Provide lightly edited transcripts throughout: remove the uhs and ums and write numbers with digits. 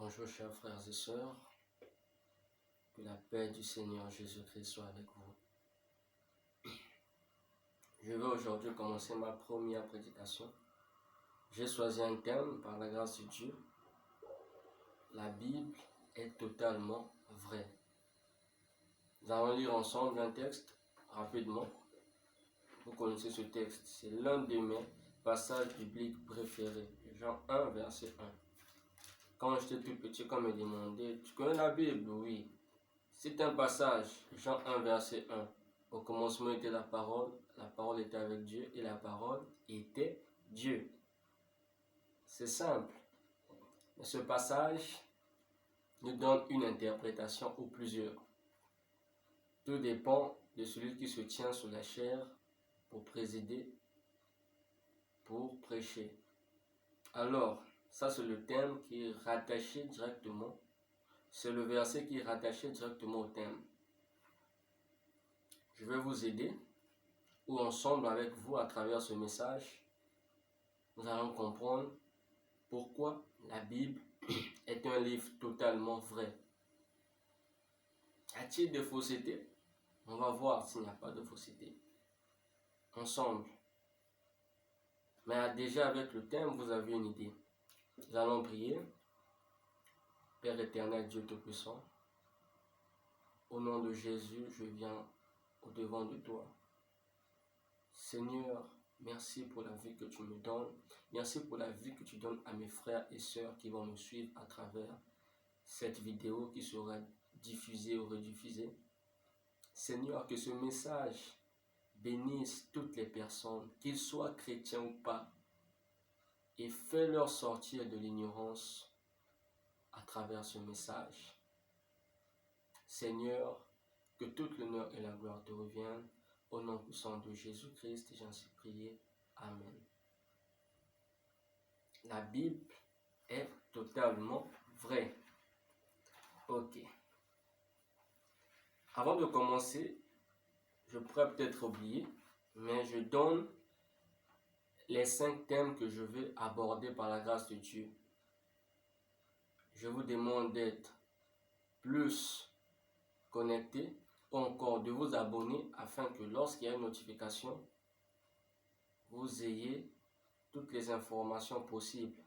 Bonjour chers frères et sœurs, que la paix du Seigneur Jésus-Christ soit avec vous. Je vais aujourd'hui commencer ma première prédication. J'ai choisi un thème par la grâce de Dieu. La Bible est totalement vraie. Nous allons lire ensemble un texte rapidement. Vous connaissez ce texte, c'est l'un de mes passages bibliques préférés. Jean 1, verset 1. Quand j'étais tout petit, quand on me demandait, tu connais la Bible? Oui. C'est un passage, Jean 1, verset 1. Au commencement était la parole était avec Dieu et la parole était Dieu. C'est simple. Mais ce passage nous donne une interprétation ou plusieurs. Tout dépend de celui qui se tient sur la chair pour présider, pour prêcher. Alors, ça c'est le thème qui est rattaché directement. C'est le verset qui est rattaché directement au thème. Je vais vous aider, ou ensemble avec vous à travers ce message, nous allons comprendre pourquoi la Bible est un livre totalement vrai. Y a-t-il de fausseté? On va voir s'il n'y a pas de fausseté. Ensemble. Mais déjà avec le thème, vous avez une idée. Nous allons prier. Père éternel, Dieu Tout-Puissant, au nom de Jésus, je viens au-devant de toi. Seigneur, merci pour la vie que tu me donnes. Merci pour la vie que tu donnes à mes frères et sœurs qui vont me suivre à travers cette vidéo qui sera diffusée ou rediffusée. Seigneur, que ce message bénisse toutes les personnes, qu'ils soient chrétiens ou pas, et fais-leur sortir de l'ignorance à travers ce message. Seigneur, que tout l'honneur et la gloire te reviennent. Au nom puissant de Jésus-Christ, j'en suis prié. Amen. La Bible est totalement vraie. Ok. Avant de commencer, je pourrais peut-être oublier, mais je donne les 5 thèmes que je vais aborder par la grâce de Dieu. Je vous demande d'être plus connecté ou encore de vous abonner afin que lorsqu'il y a une notification, vous ayez toutes les informations possibles.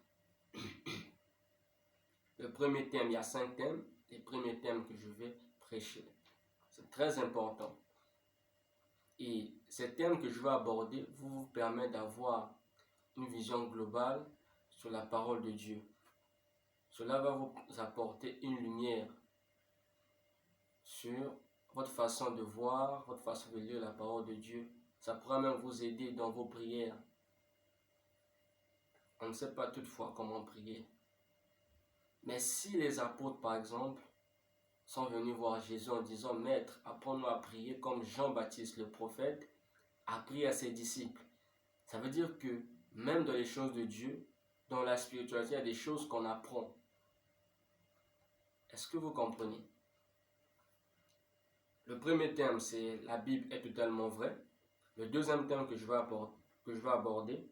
Le premier thème, il y a 5 thèmes. Les premiers thèmes que je vais prêcher. C'est très important. Et ces thèmes que je vais aborder vous permettent d'avoir une vision globale sur la parole de Dieu. Cela va vous apporter une lumière sur votre façon de voir, votre façon de lire la parole de Dieu. Ça pourra même vous aider dans vos prières. On ne sait pas toutefois comment prier. Mais si les apôtres, par exemple, sont venus voir Jésus en disant « Maître, apprends-nous à prier comme Jean-Baptiste le prophète a prié à ses disciples », ça veut dire que même dans les choses de Dieu, dans la spiritualité, il y a des choses qu'on apprend. Est-ce que vous comprenez? Le premier thème, c'est « La Bible est totalement vraie ». Le deuxième thème que je vais aborder,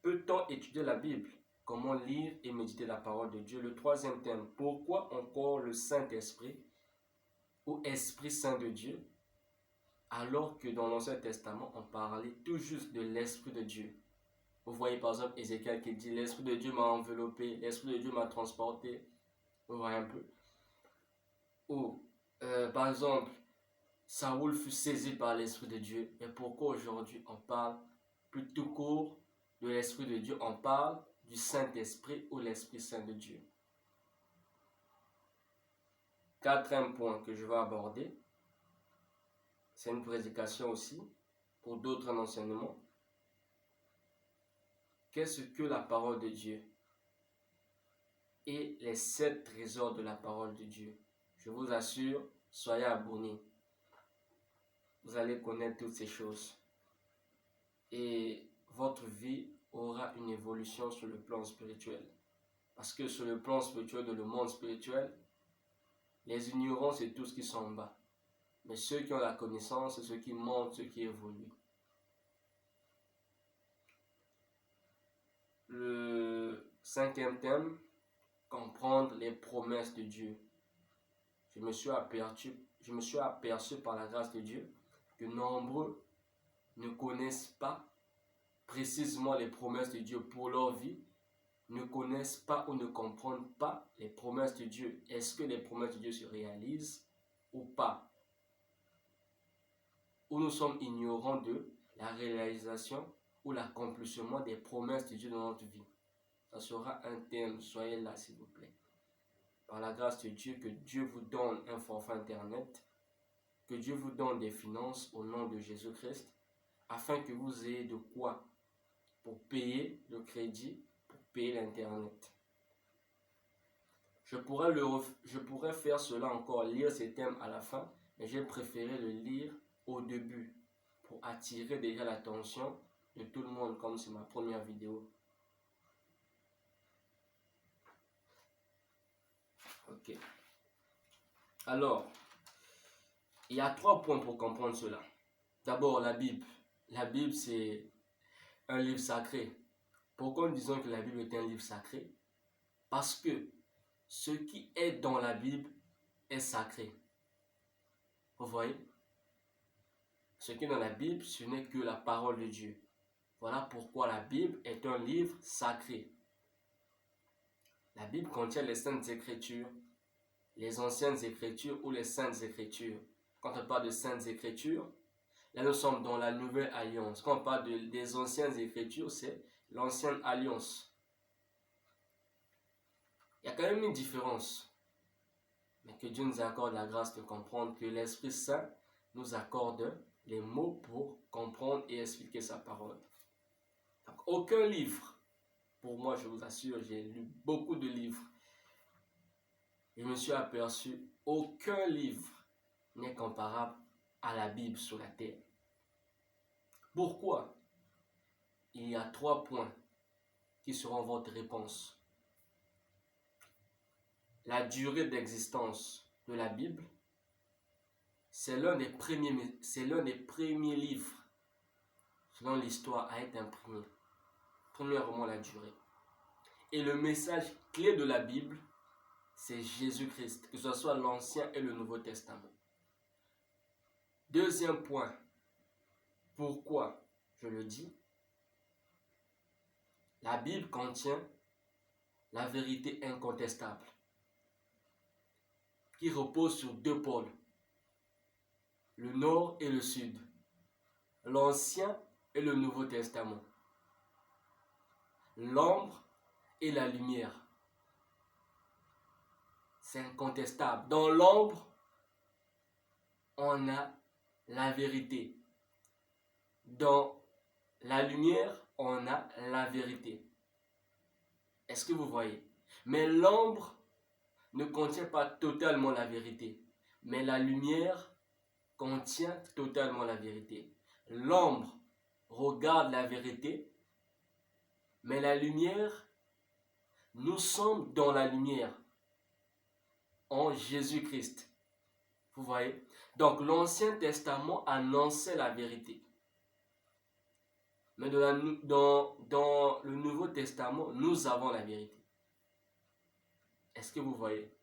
peut-on étudier la Bible? Comment lire et méditer la parole de Dieu? Le troisième thème, pourquoi encore le Saint-Esprit ou Esprit Saint de Dieu, alors que dans l'Ancien Testament, on parlait tout juste de l'Esprit de Dieu. Vous voyez par exemple Ézéchiel qui dit « L'Esprit de Dieu m'a enveloppé, l'Esprit de Dieu m'a transporté ». Vous voyez un peu. Ou par exemple, Saoul fut saisi par l'Esprit de Dieu. Mais pourquoi aujourd'hui on parle plus tout court de l'Esprit de Dieu? On parle du Saint-Esprit ou l'Esprit Saint de Dieu. Quatrième point que je vais aborder, c'est une prédication aussi, pour d'autres enseignements. Qu'est-ce que la parole de Dieu? Et les 7 trésors de la parole de Dieu. Je vous assure, soyez abonnés. Vous allez connaître toutes ces choses. Et votre vie aura une évolution sur le plan spirituel. Parce que sur le plan spirituel, dans le monde spirituel, les ignorants, c'est tout ce qui sont en bas. Mais ceux qui ont la connaissance, c'est ceux qui montent, ceux qui évoluent. Le 5e thème, comprendre les promesses de Dieu. Je me suis aperçu par la grâce de Dieu que nombreux ne connaissent pas précisément les promesses de Dieu pour leur vie, ne connaissent pas ou ne comprennent pas les promesses de Dieu. Est-ce que les promesses de Dieu se réalisent ou pas? Ou nous sommes ignorants de la réalisation ou l'accomplissement des promesses de Dieu dans notre vie. Ça sera un thème, soyez là s'il vous plaît. Par la grâce de Dieu, que Dieu vous donne un forfait internet, que Dieu vous donne des finances au nom de Jésus-Christ, afin que vous ayez de quoi pour payer le crédit, pour payer l'internet. Je pourrais faire cela encore, lire ces thèmes à la fin, mais j'ai préféré le lire au début pour attirer déjà l'attention de tout le monde, comme c'est ma première vidéo. Ok. Alors, il y a 3 points pour comprendre cela. D'abord, la Bible. La Bible, c'est un livre sacré. Pourquoi nous disons que la Bible est un livre sacré? Parce que ce qui est dans la Bible est sacré. Vous voyez? Ce qui est dans la Bible, ce n'est que la parole de Dieu. Voilà pourquoi la Bible est un livre sacré. La Bible contient les Saintes Écritures, les Anciennes Écritures ou les Saintes Écritures. Quand on parle de Saintes Écritures, là nous sommes dans la Nouvelle Alliance. Quand on parle des Anciennes Écritures, c'est l'Ancienne Alliance. Il y a quand même une différence. Mais que Dieu nous accorde la grâce de comprendre que l'Esprit Saint nous accorde les mots pour comprendre et expliquer sa parole. Donc, aucun livre, pour moi je vous assure, j'ai lu beaucoup de livres. Je me suis aperçu, aucun livre n'est comparable à la Bible sur la terre. Pourquoi? Il y a 3 points qui seront votre réponse. La durée d'existence de la Bible, c'est l'un des premiers livres selon l'histoire à être imprimé. Premièrement, la durée. Et le message clé de la Bible, c'est Jésus-Christ, que ce soit l'Ancien et le Nouveau Testament. Deuxième point, pourquoi je le dis? La Bible contient la vérité incontestable qui repose sur 2 pôles, le nord et le sud, l'Ancien et le Nouveau Testament, l'ombre et la lumière. C'est incontestable. Dans l'ombre, on a la vérité. Dans la lumière, on a la vérité. Est-ce que vous voyez? Mais l'ombre ne contient pas totalement la vérité. Mais la lumière contient totalement la vérité. L'ombre regarde la vérité, mais la lumière, nous sommes dans la lumière en Jésus-Christ. Vous voyez? Donc l'Ancien Testament annonçait la vérité. Mais dans le Nouveau Testament, nous avons la vérité. Est-ce que vous voyez?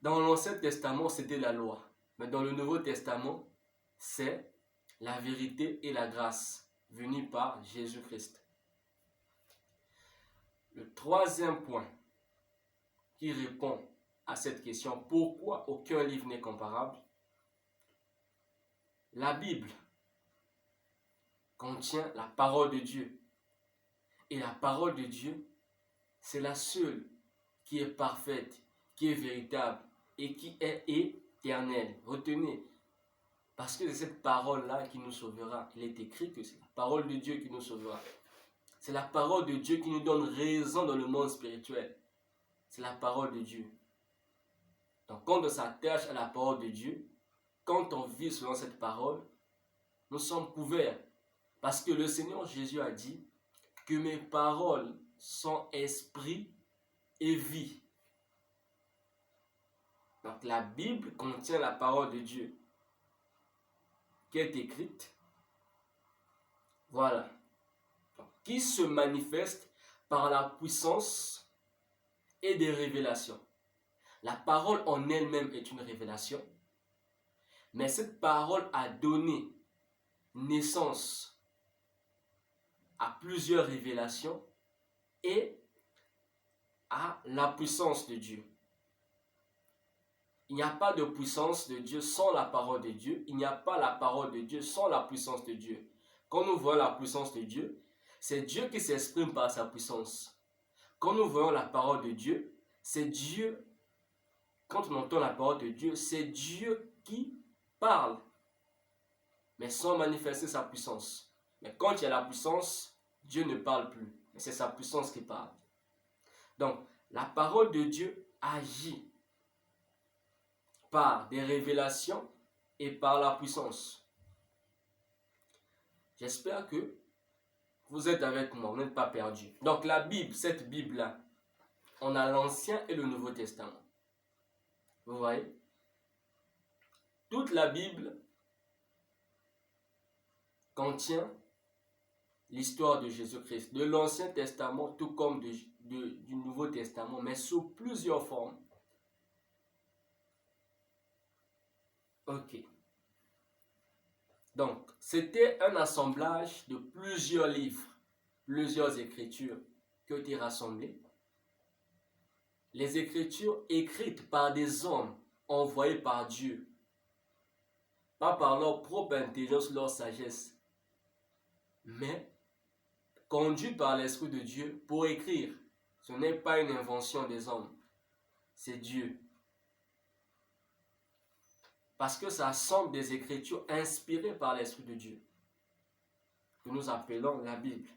Dans l'Ancien Testament, c'était la loi. Mais dans le Nouveau Testament, c'est la vérité et la grâce venue par Jésus-Christ. Le 3e point qui répond à cette question, pourquoi aucun livre n'est comparable? La Bible contient la parole de Dieu. Et la parole de Dieu, c'est la seule qui est parfaite, qui est véritable et qui est éternelle. Retenez, parce que c'est cette parole-là qui nous sauvera. Il est écrit que c'est la parole de Dieu qui nous sauvera. C'est la parole de Dieu qui nous donne raison dans le monde spirituel. C'est la parole de Dieu. Donc quand on s'attache à la parole de Dieu, quand on vit selon cette parole, nous sommes couverts. Parce que le Seigneur Jésus a dit que mes paroles sont esprit et vie. Donc la Bible contient la parole de Dieu qui est écrite. Voilà. Donc, qui se manifeste par la puissance et des révélations. La parole en elle-même est une révélation, mais cette parole a donné naissance à plusieurs révélations et à la puissance de Dieu. Il n'y a pas de puissance de Dieu sans la parole de Dieu. Il n'y a pas la parole de Dieu sans la puissance de Dieu. Quand nous voyons la puissance de Dieu, c'est Dieu qui s'exprime par sa puissance. Quand nous voyons la parole de Dieu, c'est Dieu. Quand on entend la parole de Dieu, c'est Dieu qui parle, mais sans manifester sa puissance. Mais quand il y a la puissance, Dieu ne parle plus. Mais c'est sa puissance qui parle. Donc, la parole de Dieu agit par des révélations et par la puissance. J'espère que vous êtes avec moi, vous n'êtes pas perdus. Donc la Bible, cette Bible-là, on a l'Ancien et le Nouveau Testament. Vous voyez? Toute la Bible contient l'histoire de Jésus-Christ, de l'Ancien Testament tout comme du Nouveau Testament, mais sous plusieurs formes. Ok. Donc, c'était un assemblage de plusieurs livres, plusieurs écritures qui ont été rassemblées. Les écritures écrites par des hommes envoyés par Dieu, pas par leur propre intelligence, leur sagesse, mais conduits par l'Esprit de Dieu pour écrire. Ce n'est pas une invention des hommes, c'est Dieu. Parce que ça semble des écritures inspirées par l'Esprit de Dieu, que nous appelons la Bible.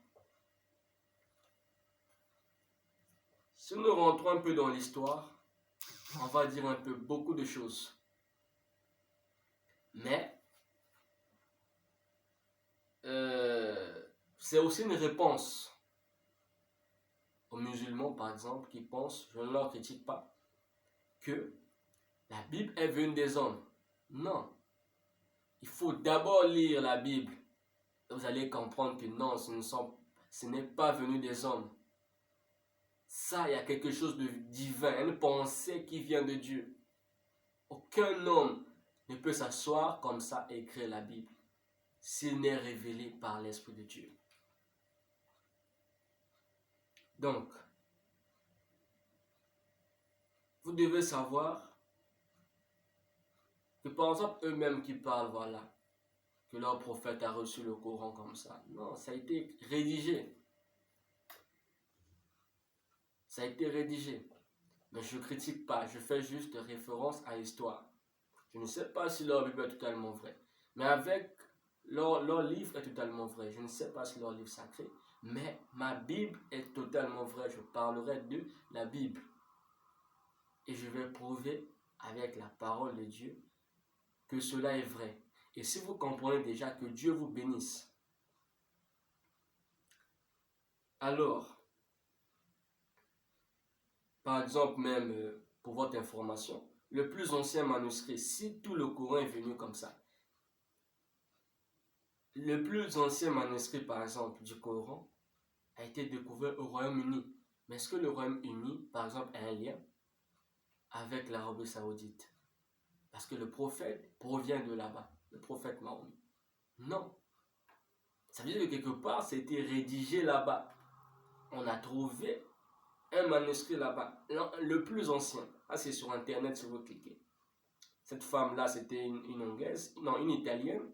Si nous rentrons un peu dans l'histoire, on va dire un peu beaucoup de choses. Mais c'est aussi une réponse aux musulmans, par exemple, qui pensent, je ne leur critique pas, que la Bible est venue des hommes. Non. Il faut d'abord lire la Bible. Vous allez comprendre que non, ce n'est pas venu des hommes. Ça, il y a quelque chose de divin, une pensée qui vient de Dieu. Aucun homme ne peut s'asseoir comme ça et écrire la Bible s'il n'est révélé par l'Esprit de Dieu. Donc, vous devez savoir que par exemple, eux-mêmes qui parlent, voilà, que leur prophète a reçu le Coran comme ça. Non, ça a été rédigé. Ça a été rédigé. Mais je ne critique pas, je fais juste référence à l'histoire. Je ne sais pas si leur Bible est totalement vraie. Mais avec leur livre est totalement vrai. Je ne sais pas si leur livre sacré. Mais ma Bible est totalement vraie. Je parlerai de la Bible. Et je vais prouver avec la parole de Dieu que cela est vrai. Et si vous comprenez déjà, que Dieu vous bénisse. Alors, par exemple même, pour votre information, le plus ancien manuscrit, si tout le Coran est venu comme ça, le plus ancien manuscrit, par exemple, du Coran a été découvert au Royaume-Uni. Mais est-ce que le Royaume-Uni, par exemple, a un lien avec l'Arabie Saoudite? Parce que le prophète provient de là-bas, le prophète Mahomet. Non. Ça veut dire que quelque part, c'était rédigé là-bas. On a trouvé un manuscrit là-bas, le plus ancien. Ah, c'est sur Internet si vous cliquez. Cette femme-là, c'était une Anglaise, non, une Italienne,